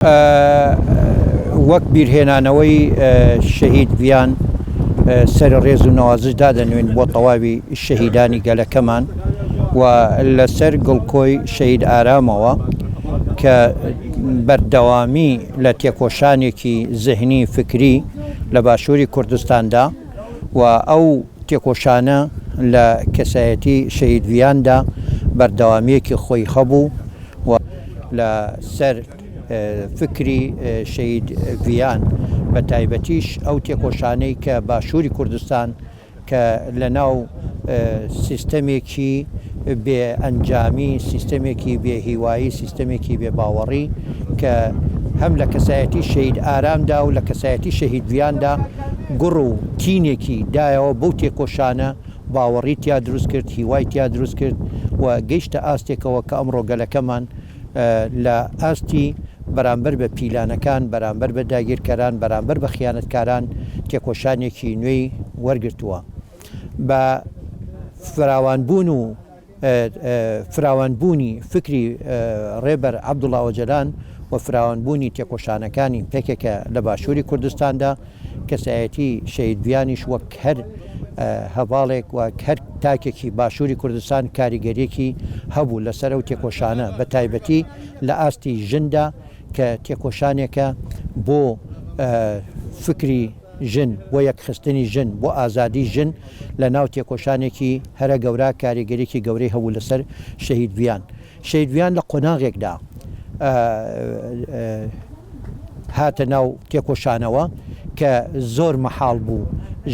وەک بیرهێنانەوەی شەهید ڤیان سەر ڕێز و نەوازش دادەنوێن بۆ تەواوی شەهیدانی گەلەکەمان و لەسەر گڵکۆی شەهید ئارامەوە کە بەردەوامی لە تێکۆشانێکی زەهنی فکری لە باشووری کوردستاندا و ئەو تێکۆشانە لە کەسایەتی شەهید ڤیاندا بەردەوامیەکی خۆی هەبوو و لە سەر فکری شەهید ڤیان بە تایبەتیش ئەو تێکۆشانەی کە باشووری کوردستان کە لە ناو سیستەمێکی بێ ئەنجامی، سیستەمێکی بێ هیوایی، سیستەمێکی بێ باوەڕی کە هەم لە کەسایەتی شەهید ئارامدا و لە کەسایەتی شەهید ڤیاندا گوڕ و تینێکی دایەوە بەو تێکۆشانە باوەڕی تیا دروست کرد، هیوای تیا دروست کرد و گەیشتە ئاستێکەوە کە ئەمڕۆ گەلەکەمان لە ئاستی بەرامبەر بە پیلانەکان، بەرامبەر بە داگیرکەران، بەرامبەر بە خیانەتکاران تێکۆشانێکی نوێی وەرگرتووە. بە فراوانبوونی فکری ڕێبەر عەبدوڵڵا ئۆجەلان و فراوانبوونی تێکۆشانەکانی پێکێکە لە باشووری کوردستاندا کەسایەتی شەهید ڤیانیش وەک هەر هەواڵێک و هەر تاکێکی باشووری کوردستان کاریگەریەکی هەبوو لەسەر ئەو تێکۆشانە بە تایبەتی لە ئاستی ژندا کە تێکۆشانێکە بۆ فکری ژن بۆ یەکخستنی ژن بۆ ئازادی ژن لە ناو تێکۆشانێکی هەرە گەورە کاریگەریەکی گەورەی هەبوو لەسەر شەهید ڤیان. شەهید ڤیان لە قۆناغێکدا هاتە ناو تێکۆشانەوە کە زۆر مەحاڵ بوو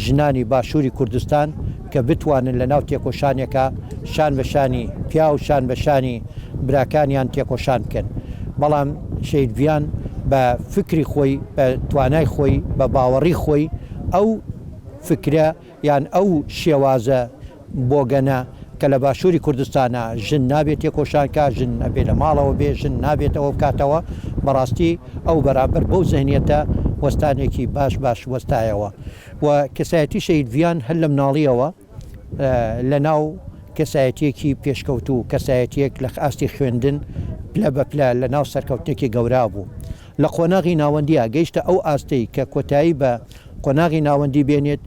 ژنانی باشووری کوردستان کە بتوانن لە ناو تێکۆشانێکە شان بە شانی پیا و شان بە شانی براکانیان تێکۆشان بکەن. بەڵام شەهید ڤیان بە فکری خۆی، بە توانای خۆی، بە باوەڕی خۆی ئەو فکرە یان ئەو شێوازە بۆگەنە کە لە باشووری کوردستانە ژن نابێت تێکۆشانکە، ژن ئەبێ لە ماڵەوە بێ، ژن نابێتەوە بکاتەوە، بەڕاستی ئەو بەرامبەر بەو زەهنیەتە وەستانێکی باش وەستایەوە و کەسایەتی شەهید ڤیان هەر لە مناڵیەوە لە ناو کەسایەتیەکی پێشکەوتوو، کەسایەتیەک لە ئاستی خوێندن پلە بە پلە لە ناو سەرکەوتێکی گەورا بوو. لە قۆناغی ناوەندیە گەیشتە ئەو ئاستەی کە کۆتایی بە قۆناغی ناوەندی بێنێت،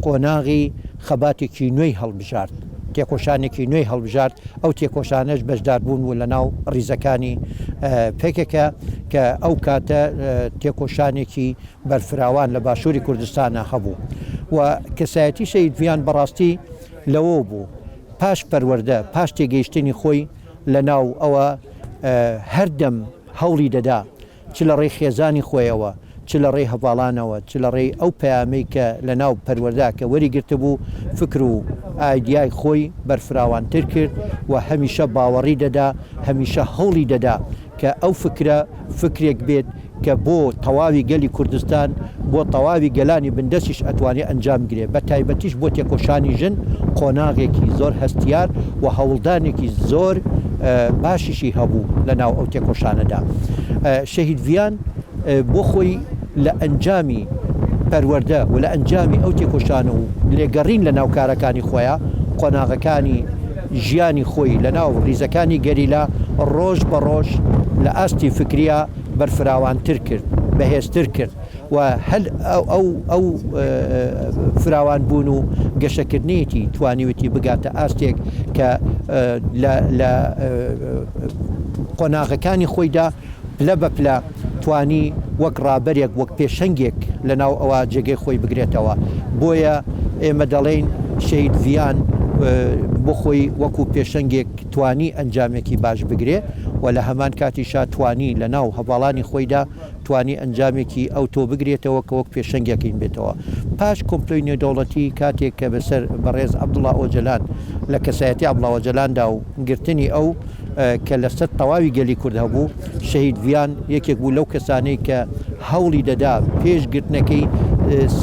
قۆناغی خەباتێکی نوێی هەڵبژارد، تێکۆشانێکی نوێی هەڵبژارد. ئەو تێکۆشانەش بەشدار بوون و لە ناو ڕیزەکانی پێکێکە کە ئەو کاتە تێکۆشانێکی بەرفراوان لە باشووری کوردستانە هەبوو و کەسایەتی شەهید ڤیان بەڕاستی لەوە بوو پاش پەروەردە، پاش تێگەیشتنی خۆی لە ناو ئەوە هەردەم هەوڵی دەدا، چ لە ڕێی خێزانی خۆیەوە، چ لە ڕێی هەواڵانەوە، چ لە ڕێی ئەو پەیامەی کە لە ناو پەروەردا کە وەریگرتە بوو فکر و ئایدیای خۆی بەرفراوانتر کرد و هەمیشە باوەڕی دەدا، هەمیشە هەوڵی دەدا کە ئەو فکرە فکرێک بێت کە بۆ تەواوی گەلی کوردستان، بۆ تەواوی گەلانی بندەسیش ئەتوانێت ئەنجام گرێت، بە تایبەتیش بۆ تێکۆشانی ژن قۆناغێکی زۆر هەستیار و هەوڵدانێکی زۆر باشیشی هەبوو لە ناو ئەو تێکۆشانەدا. شەهید ڤیان بۆ خۆی لە ئەنجامی پەروەردە و لە ئەنجامی ئەو تێکۆشانە و لێگەڕین لە ناو کارەکانی خۆیان، قۆناغەکانی ژیانی خۆی لە ناو ڕیزەکانی گەریلا ڕۆژ بە ڕۆژ لە ئاستی فکریە بەرفراوانتر کرد، بەهێزتر کرد و هەل ئەو فراوان بوون و گەشەکردنیەتی توانیوەتی بگاتە ئاستێک کە لە قۆناغەکانی خۆیدا پلە بە پلە توانی وەک ڕابەرێک، وەک پێشەنگێک لە ناو ئەوە جێگەی خۆی بگرێتەوە. بۆیە ئێمە دەڵێن شەهید ڤیان بۆ خۆی وەکو پێشەنگێک توانی ئەنجامێکی باش بگرێ و لە هەمان کاتیشا توانی لە ناو هەواڵانی خۆیدا توانی ئەنجامێکی ئەو تۆ بگرێتەوە کە وەک پێشەنگێکین بێتەوە. پاش کۆمپلۆی نێودەوڵەتی کاتێک کە بەسەر بەڕێز عەبدوڵڵا ئۆجەلان لە کەسایەتی عەبدوڵڵا ئۆجەلاندا و گرتنی ئەو کە لەسەر تەواوی گەلی کورد هەبوو، شەهید ڤیان یەکێک بوو لەو کەسانەی کە هەوڵی دەدا پێشگرتنەکەی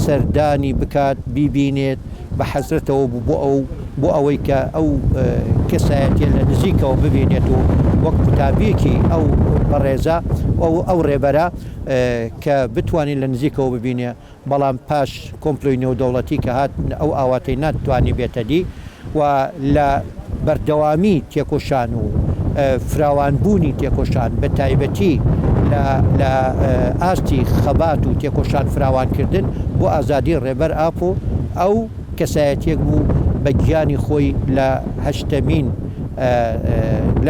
سەردانی بکات، بیبینێت بە حەزرەتەوە بوو بۆ ئەوەی کە ئەو کەسایەتیە لە نزیکەوە ببینێت و وەک قوتابیەکی ئەو بەڕێزە ئەو ڕێبەرە کە بتوانین لە نزیکەوە ببینێ. بەڵام پاش کۆمپلۆی نێودەوڵەتی کە هات ئەو ئاواتەی ناتوانی بێتە دی و لە بەردەوامی تێکۆشان و فراوانبوونی تێکۆشان بە تایبەتی لە ئاستی خەبات و تێکۆشان فراوانکردن بۆ ئازادی ڕێبەر ئاپۆ ئەو کەسایەتێک بوو بە گیانی خۆی لە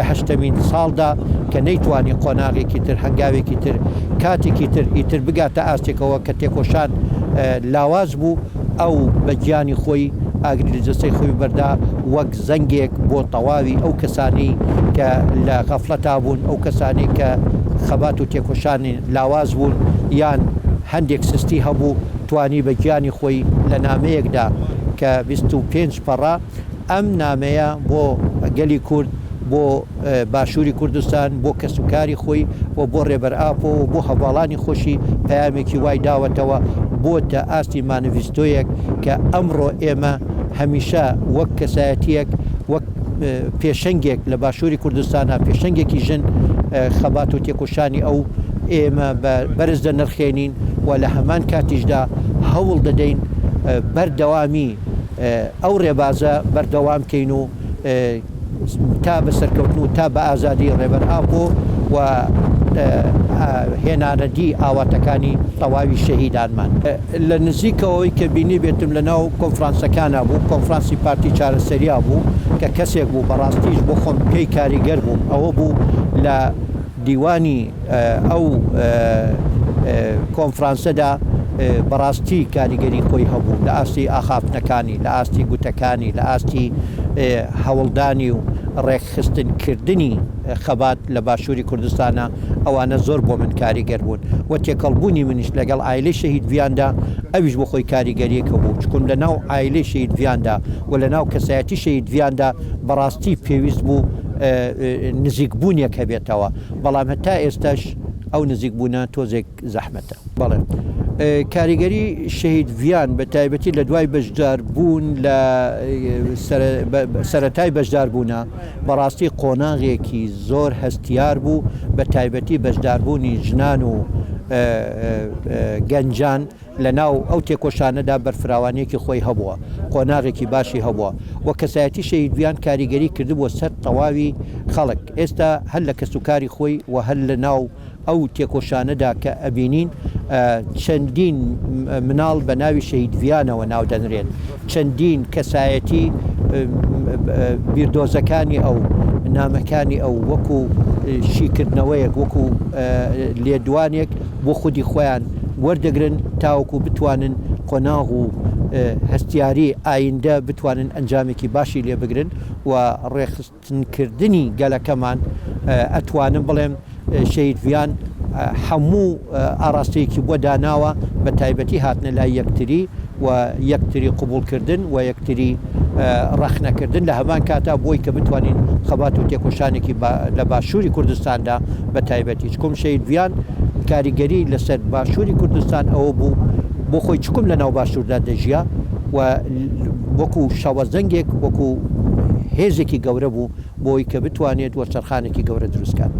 هەشتمین ساڵدا کە نەیتوانی قۆناغێکی تر هەنگاوێکی تر کاتێکی تر ئیتر بگاتە ئاستێکەوە کە تێکۆشان لاواز بوو ئەو بە گیانی خۆی ئاگری لە جەستەی خۆی بەردا وەک زەنگێک بۆ تەواوی ئەو کەسانی کە لە غەفڵەتا بوون ئەو کەسانی کە خەبات و تێکۆشانی لاواز بوون یان هەندێک سستی هەبوو توانی بە گیانی خۆی لە نامەیەکدا کە 25 پەڕا ئەم نامەیە بۆ گەلی کورد بۆ باشووری کوردستان بۆ کەسوکاری خۆی و بۆ ڕێبەر ئاپۆ و بۆ هەواڵانی خۆشی پەیامێکی وای داوەتەوە بۆتە ئاستی مانیڤیستۆیەک کە ئەمڕۆ ئێمە هەمیشە وەک کەسایەتیەک وەک پێشەنگێک لە باشووری کوردستانە پێشەنگێکی ژن خەبات و تێکۆشانی ئەو ئێمە بەرز دەنرخێنین و لە هەمان کاتیشدا هەوڵ دەدەین بەردەوامی ئەو ڕێبازە بەردەوامکەین و تا بە سەرکەوتن و تا بە ئازادی ڕێبەر ئاپۆ و هێنانەدی ئاواتەکانی تەواوی شەهیدانمان لە نزیکەوەی کە بینی بێتم لە ناو کۆنفرانسەکانە بوو کۆنفرانسی پارتی چارەسەریا بوو کە کەسێک بوو بەڕاستیش بۆ خۆم پێی کاریگەر بووم ئەوە بوو لە دیوانی ئەو کۆنفرانسەدا بەڕاستی کاریگەری خۆی هەبوو لە ئاستی ئاخافتنەکانی لە ئاستی گوتەکانی لە ئاستی هەوڵدانی و ڕێکخستنکردنی خەبات لە باشووری کوردستانە ئەوانە زۆر بۆ من کاریگەر بوون و تێکەڵبوونی منیش لەگەڵ ئایلەی شەهیدڤیاندا ئەویش بۆ خۆی کاریگەریەکە بوو چکم لە ناو ئایلەی شەهیدڤیاندا و لە ناو کەسایەتی شەهیدڤیاندا بەڕاستی پێویست بوو نزیکبوونیەک هەبێتەوە بەڵام هەتا ئێستاش ئەو نزیکبوونە تۆزێک زەحمەتە بەڵێ کاریگەری شەهیدڤیان بە تایبەتی لە دوای بەشداربوون لە سەرەتای بەشداربوونە بەڕاستی قۆناغێکی زۆر هەستیار بوو بە تایبەتی بەشداربوونی ژنان و گەنجان لە ناو ئەو تێکۆشانەدا بەرفراوانیەکی خۆی هەبووە قۆناغێکی باشی هەبووە و کەسایەتی شەهیدڤیان کاریگەری کردبووە سەر تەواوی خەڵک ئێستا هەر لە کەسوکاری خۆی و هەر لە ناو ئەو تێکۆشانەدا کە ئەبینین چەندین مناڵ بە ناوی شەهیدڤیانەوە ناو دەنرێن چەندین کەسایەتی بیردۆزەکانی ئەو نامەکانی ئەو وەکو شیکردنەوەیەک وەکو لێدوانێک بۆ خودی خۆیان وەردەگرن تاوەکو بتوانن قۆناغ و هەستیاری ئایندە بتوانن ئەنجامێکی باشی لێ بگرن و ڕێخستنکردنی گەلەکەمان ئەتوانم بڵێم شەهیدڤیان هەموو ئاراستەیەکی بۆ داناوە بە تایبەتی هاتنە لای یەکتری و یەکتری قوبوڵکردن و یەکتری ڕەخنەکردن لە هەمان کاتا بۆی کە بتوانین خەبات و تێکۆشانێکی لە باشووری کوردستاندا بە تایبەتی چکم شەهیدڤیان کاریگەری لەسەر باشووری کوردستان ئەوە بوو بۆ خۆی چکم لە ناو باشووردا دەژیا و وەکو شەوەزەنگێک وەکو هێزێکی گەورە بوو بۆی کە بتوانێت وەرچەرخانێکی گەورە دروستکات.